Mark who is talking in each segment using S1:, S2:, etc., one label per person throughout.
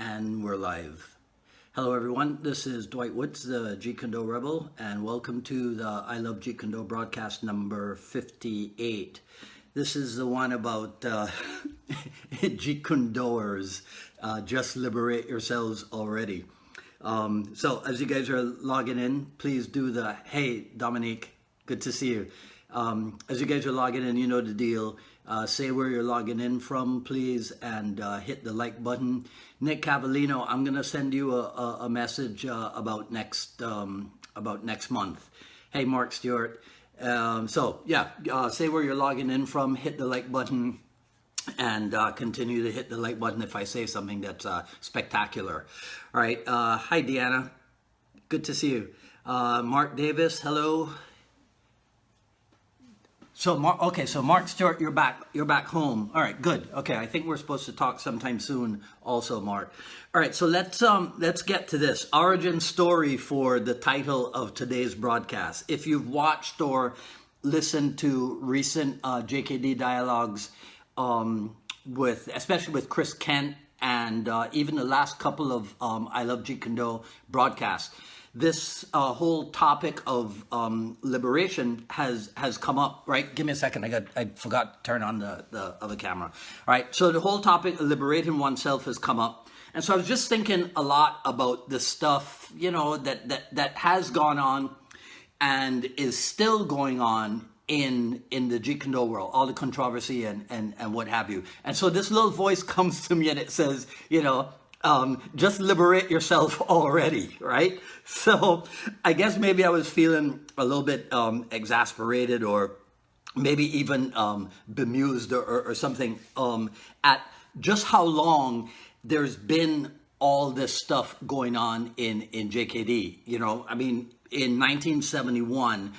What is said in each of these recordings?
S1: And we're live. Hello everyone, this is Dwight Woods, the Jeet Kune Do Rebel, and welcome to the I Love Jeet Kune Do broadcast number 58. This is the one about Jeet Kune Doers. Just liberate yourselves already. So as you guys are logging in, please do the, hey Dominique, good to see you. As you guys are logging in, you know the deal. Say where you're logging in from, please, and hit the like button. Nick Cavallino, I'm gonna send you a message about next month. Hey, Mark Stewart. Say where you're logging in from, hit the like button, and continue to hit the like button if I say something that's spectacular. All right. Hi, Deanna. Good to see you. Mark Davis, hello. So Mark Stewart, you're back home. All right, good. Okay, I think we're supposed to talk sometime soon also, Mark. All right, so let's get to this origin story for the title of today's broadcast. If you've watched or listened to recent JKD dialogues especially with Chris Kent and even the last couple of I Love Jeet Kune Do broadcasts, this whole topic of liberation has come up, right? Give me a second. I forgot to turn on the other camera. All right. So the whole topic of liberating oneself has come up. And so I was just thinking a lot about the stuff, you know, that has gone on and is still going on in the Jeet Kune Do world, all the controversy and what have you. And so this little voice comes to me and it says, you know, just liberate yourself already, right? So I guess maybe I was feeling a little bit exasperated or maybe even bemused or something at just how long there's been all this stuff going on in JKD. You know, I mean, in 1971,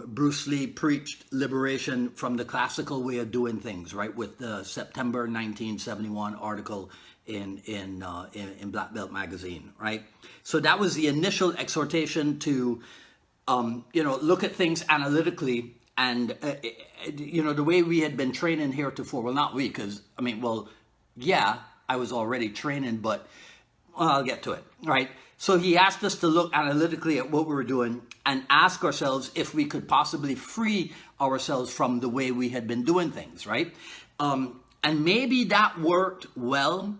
S1: Bruce Lee preached liberation from the classical way of doing things, right? With the September 1971 article in Black Belt magazine, right? So that was the initial exhortation to, look at things analytically and, the way we had been training heretofore. Well, not we, because, I was already training, but I'll get to it, right? So he asked us to look analytically at what we were doing and ask ourselves if we could possibly free ourselves from the way we had been doing things, right? And maybe that worked well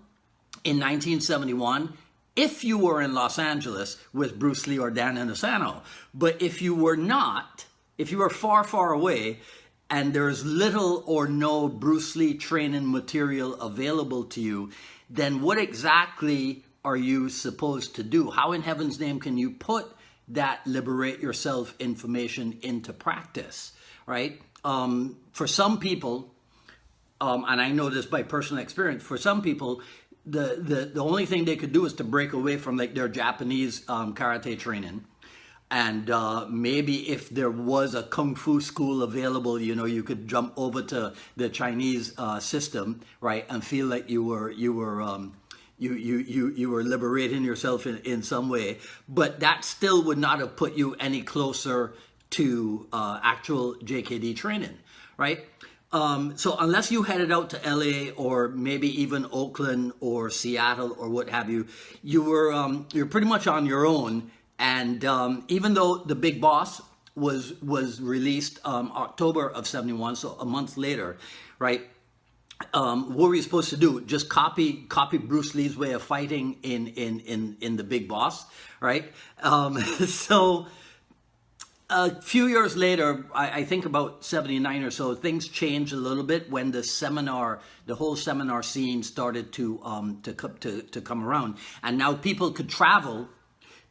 S1: in 1971 if you were in Los Angeles with Bruce Lee or Dan Inosanto. But if you were not, if you were far, far away and there's little or no Bruce Lee training material available to you, then what exactly are you supposed to do? How in heaven's name can you put that liberate yourself information into practice, right? For some people, and I know this by personal experience, for some people, the only thing they could do is to break away from like their Japanese karate training. And maybe if there was a kung fu school available, you know, you could jump over to the Chinese system, right, and feel like you were liberating yourself in some way, but that still would not have put you any closer to actual JKD training, right? So unless you headed out to LA or maybe even Oakland or Seattle or what have you, you're pretty much on your own. And even though The Big Boss was released October of 71, so a month later, right? What were you supposed to do? Just copy Bruce Lee's way of fighting in The Big Boss, right? So a few years later, I think about 79 or so, things changed a little bit when the whole seminar scene started to come around, and now people could travel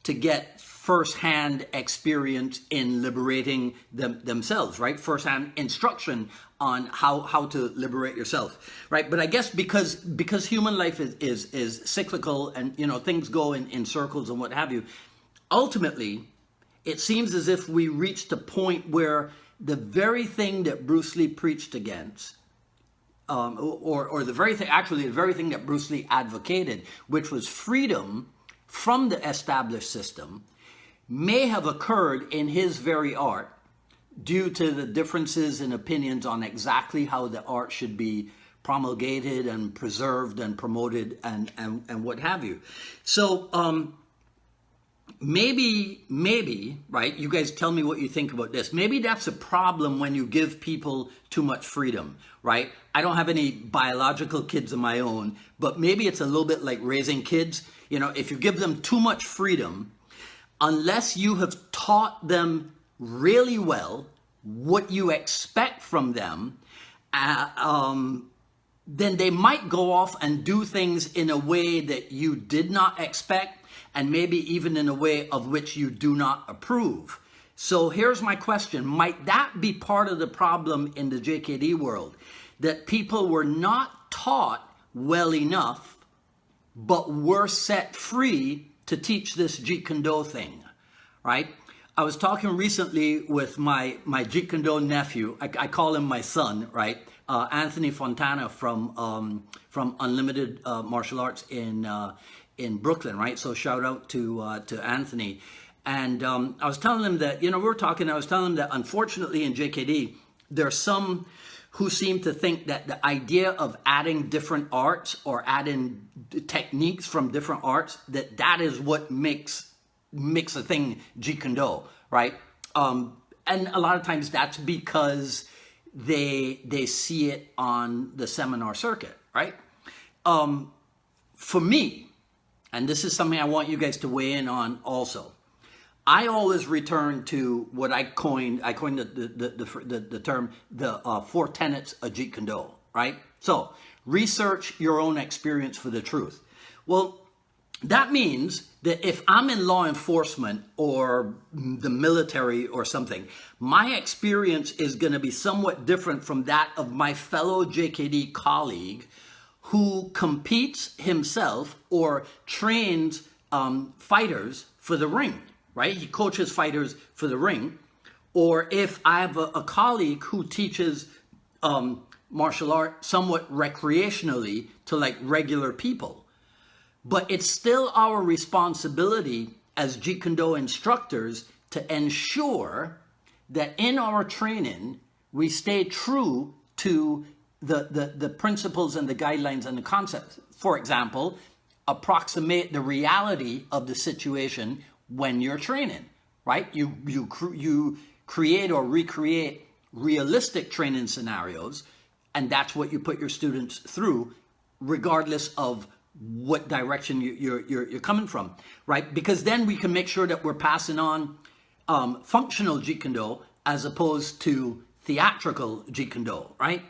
S1: to get first-hand experience in liberating themselves, right? First-hand instruction on how to liberate yourself, right? But I guess because human life is cyclical and, you know, things go in circles and what have you, ultimately, it seems as if we reached a point where the very thing that Bruce Lee preached against, or the very thing that Bruce Lee advocated, which was freedom from the established system, may have occurred in his very art due to the differences in opinions on exactly how the art should be promulgated and preserved and promoted and what have you. So maybe, right, you guys tell me what you think about this. Maybe that's a problem when you give people too much freedom, right? I don't have any biological kids of my own, but maybe it's a little bit like raising kids. You know, if you give them too much freedom, unless you have taught them really well what you expect from them, then they might go off and do things in a way that you did not expect, and maybe even in a way of which you do not approve. So here's my question. Might that be part of the problem in the JKD world? That people were not taught well enough, but were set free to teach this Jeet Kune Do thing, right? I was talking recently with my Jeet Kune Do nephew. I call him my son, right? Anthony Fontana from Unlimited Martial Arts in Brooklyn, right? So shout out to Anthony. And I was telling him that, I was telling him that unfortunately in JKD, there are some who seem to think that the idea of adding different arts or adding techniques from different arts, that is what makes a thing Jeet Kune Do, right? And a lot of times that's because they see it on the seminar circuit, right? For me, and this is something I want you guys to weigh in on also, I always return to what I coined the term, the 4 tenets of Jeet Kune Do, right? So, research your own experience for the truth. Well, that means that if I'm in law enforcement or the military or something, my experience is going to be somewhat different from that of my fellow JKD colleague who competes himself or trains fighters for the ring, right? He coaches fighters for the ring. Or if I have a colleague who teaches martial art somewhat recreationally to like regular people. But it's still our responsibility as Jeet Kune Do instructors to ensure that in our training, we stay true to the principles and the guidelines and the concepts. For example, approximate the reality of the situation when you're training, right? You create or recreate realistic training scenarios, and that's what you put your students through, regardless of what direction you're coming from, right? Because then we can make sure that we're passing on functional Jeet Kune Do as opposed to theatrical Jeet Kune Do, right?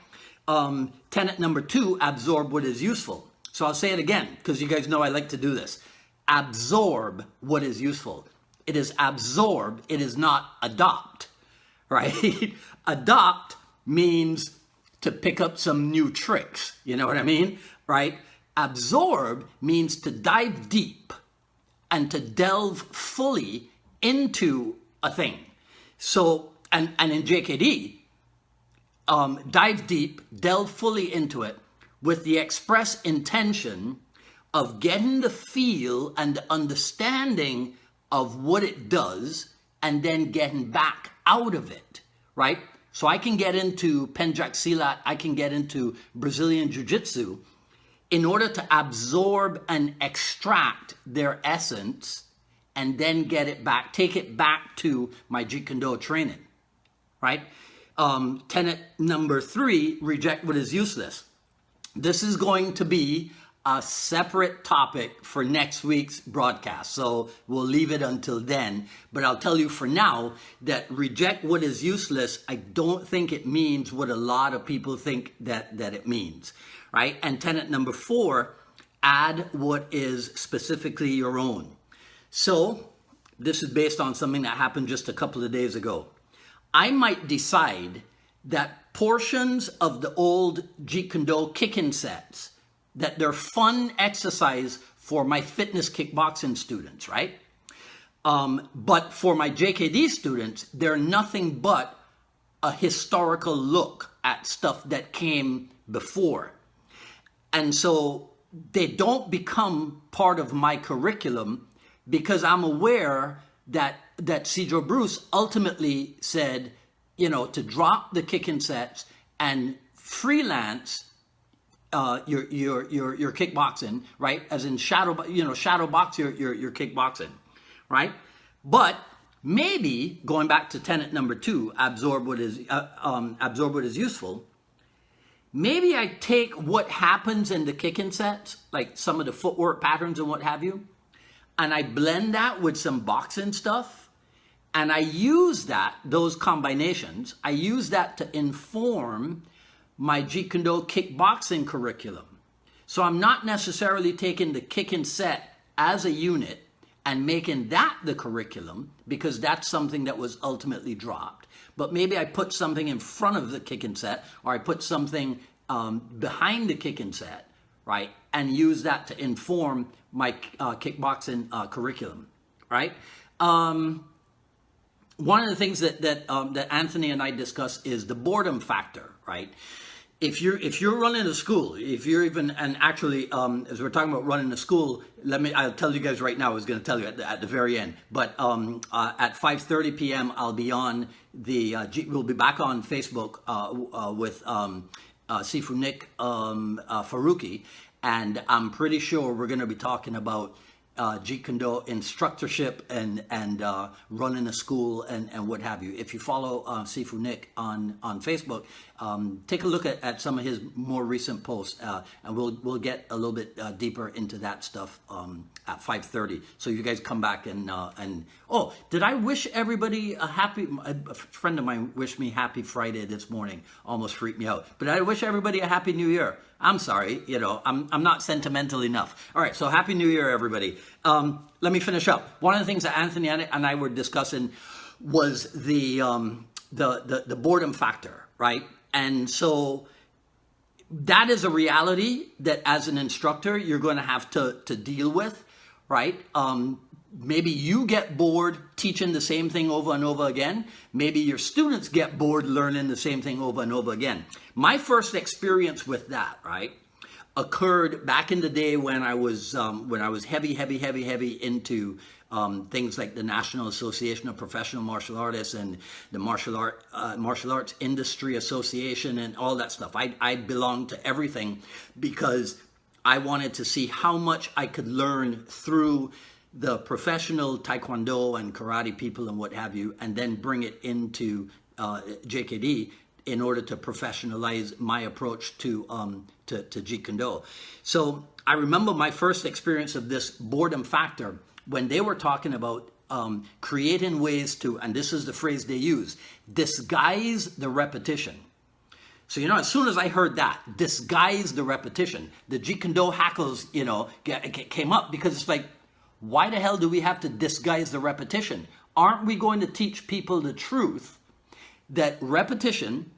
S1: Tenet number 2, absorb what is useful. So I'll say it again, because you guys know I like to do this. Absorb what is useful. It is absorb, it is not adopt, right? Adopt means to pick up some new tricks, you know what I mean, right? Absorb means to dive deep and to delve fully into a thing. So, and in JKD, dive deep, delve fully into it with the express intention of getting the feel and the understanding of what it does and then getting back out of it, right? So I can get into Pencak Silat, I can get into Brazilian Jiu Jitsu in order to absorb and extract their essence and then get it back, take it back to my Jeet Kune Do training, right? Tenet number 3, reject what is useless. This is going to be a separate topic for next week's broadcast, so we'll leave it until then. But I'll tell you for now that reject what is useless, I don't think it means what a lot of people think that it means, right? And tenet number 4, add what is specifically your own. So this is based on something that happened just a couple of days ago. I might decide that portions of the old Jeet Kune Do kicking sets, that they're fun exercise for my fitness kickboxing students, right? But for my JKD students, they're nothing but a historical look at stuff that came before. And so they don't become part of my curriculum because I'm aware that Cedro Bruce ultimately said, to drop the kicking sets and freelance your kickboxing, right? As in shadow box your kickboxing, right? But maybe going back to tenet number 2, absorb what is useful. Maybe I take what happens in the kicking sets, like some of the footwork patterns and what have you, and I blend that with some boxing stuff, and I use those combinations, I use that to inform my Jeet Kune Do kickboxing curriculum. So I'm not necessarily taking the kicking set as a unit and making that the curriculum, because that's something that was ultimately dropped. But maybe I put something in front of the kicking set, or I put something behind the kicking set, right? And use that to inform my kickboxing curriculum, right? One of the things that Anthony and I discuss is the boredom factor, right? If you're running a school, if you're even, and actually, as we're talking about running a school, I'll tell you guys right now, I was going to tell you at the very end, but at 5:30 p.m. I'll be on we'll be back on Facebook with Sifu Nick Faruqi, and I'm pretty sure we're going to be talking about Jeet Kune Do instructorship and running a school and what have you. If you follow Sifu Nick on Facebook, take a look at some of his more recent posts, and we'll get a little bit deeper into that stuff at 5:30. So you guys come back and oh, did I wish everybody a friend of mine wished me happy Friday this morning? Almost freaked me out. But I wish everybody a happy New Year. I'm sorry, I'm not sentimental enough. All right, so happy New Year, everybody. Let me finish up. One of the things that Anthony and I were discussing was the boredom factor, right? And so that is a reality that as an instructor, you're going to have to deal with, right? Maybe you get bored teaching the same thing over and over again. Maybe your students get bored learning the same thing over and over again. My first experience with that, right, occurred back in the day when I was heavy into things like the National Association of Professional Martial Artists and the Martial Arts Industry Association and all that stuff. I belonged to everything because I wanted to see how much I could learn through the professional Taekwondo and karate people and what have you, and then bring it into JKD in order to professionalize my approach to Jeet Kune Do. So I remember my first experience of this boredom factor when they were talking about creating ways to, and this is the phrase they use, disguise the repetition. So, as soon as I heard that, disguise the repetition, the Jeet Kune Do hackles, came up, because it's like, why the hell do we have to disguise the repetition? Aren't we going to teach people the truth that repetition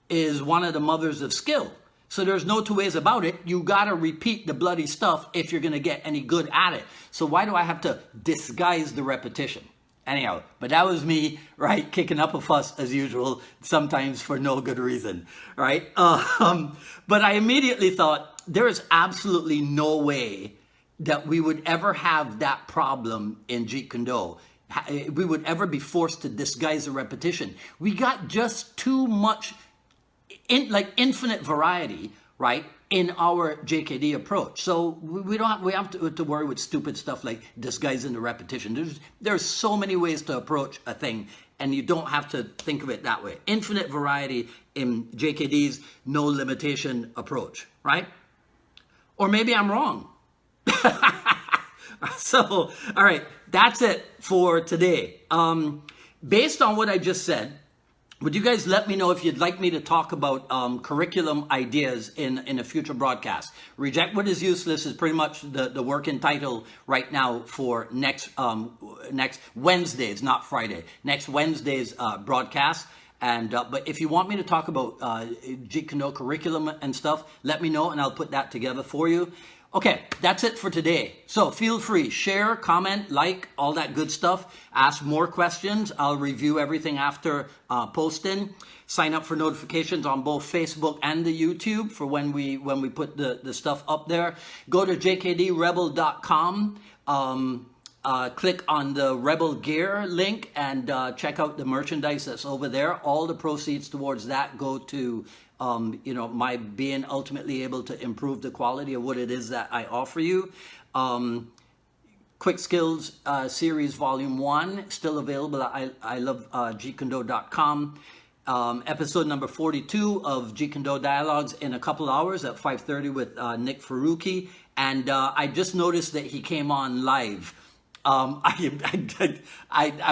S1: is one of the mothers of skill? So there's no two ways about it. You got to repeat the bloody stuff if you're going to get any good at it. So why do I have to disguise the repetition? Anyhow, but that was me, right, kicking up a fuss as usual, sometimes for no good reason, right? But I immediately thought, there is absolutely no way that we would ever have that problem in Jeet Kune Do. We would ever be forced to disguise the repetition. We got just too much, infinite variety, right, in our JKD approach. So we have to worry with stupid stuff like disguising the repetition. There's so many ways to approach a thing, and you don't have to think of it that way. Infinite variety in JKD's no limitation approach, right? Or maybe I'm wrong. So, all right, that's it for today. Based on what I just said, would you guys let me know if you'd like me to talk about curriculum ideas in a future broadcast? Reject What Is Useless is pretty much the working title right now for next Wednesday's, not Friday, next Wednesday's broadcast. And but if you want me to talk about Jeet Kune Do curriculum and stuff, let me know and I'll put that together for you. Okay, that's it for today. So feel free, share, comment, like, all that good stuff. Ask more questions. I'll review everything after posting. Sign up for notifications on both Facebook and the YouTube for when we put the stuff up there. Go to jkdrebel.com. click on the Rebel Gear link and check out the merchandise that's over there. All the proceeds towards that go to, my being ultimately able to improve the quality of what it is that I offer you. Quick Skills Series Volume 1, still available at ilovejeetkundo.com. Episode number 42 of Jeet Kune Do Dialogues in a couple hours at 5:30 with Nick Faruqi. And I just noticed that he came on live. I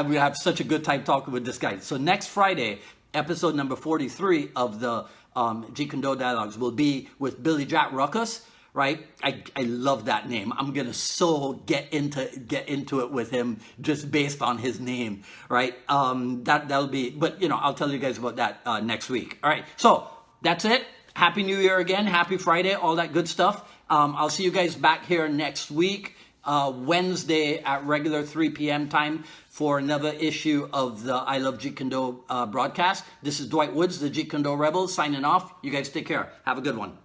S1: would have such a good time talking with this guy. So next Friday, episode number 43 of the Jeet Kune Do Dialogues will be with Billy Jack Ruckus, right? I love that name. I'm gonna get into it with him just based on his name, right? That'll be, but I'll tell you guys about that next week. All right, so that's it. Happy New Year again. Happy Friday. All that good stuff. I'll see you guys back here next week. Wednesday at regular 3 p.m. time for another issue of the I Love Jeet Kune Do broadcast. This is Dwight Woods, the Jeet Kune Do Rebel, signing off. You guys take care. Have a good one.